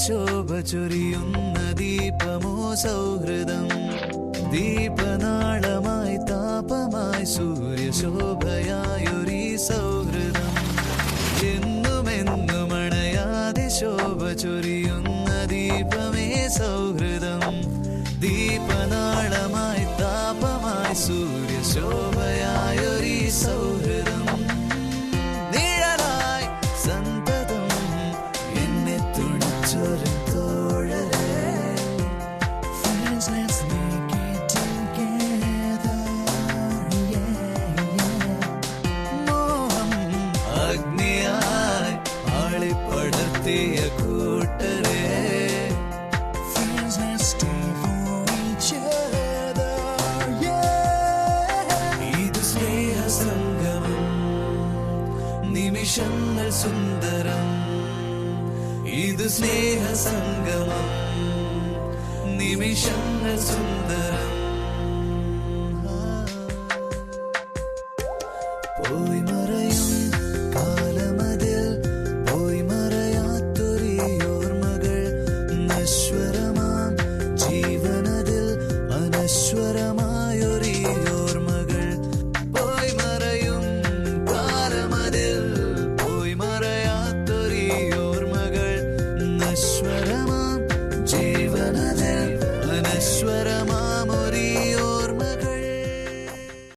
ശോഭ ചൊരിയുന്ന ദീപമോ സൗഹൃദം. ദീപനാളമായി താപമായി സൂര്യശോഭയായൊരീ സൗഹൃദം. എന്നുമെന്നും അണയാതെ ശോഭ ചൊരിയുന്ന ദീപമേ സൗഹൃദം. ദീപനാളമായി താപമായി സൂര്യശോഭയായൊരീ സൗഹൃദം. നിഴലായി സന്തതം എന്നെ തുണച്ചൊരു തോഴരേ. Friends, let's make it together, yeah, yeah. മോഹം അഗ്നിയായി ആളിപ്പടർത്തിയ കൂട്ടരേ. Friends, let's stay for each other, yeah. ഇത് സ്നേഹസംഗമം, നിമിഷങ്ങൾ സുന്ദരം. ഇത് സ്നേഹസംഗമം, നിമിഷങ്ങൾ സുന്ദരം. പോയി മറയും കാലമതിൽ പോയി മറയാത്തൊരീ ഓർമ്മകൾ. നശ്വരമാം ജീവനതിൽ അനശ്വരമായൊരീ ഓർമ്മകൾ. പോയി മറയും കാലമതിൽ പോയി മറയാത്തൊരീ ഓർമ്മകൾ. നശ്വരമാം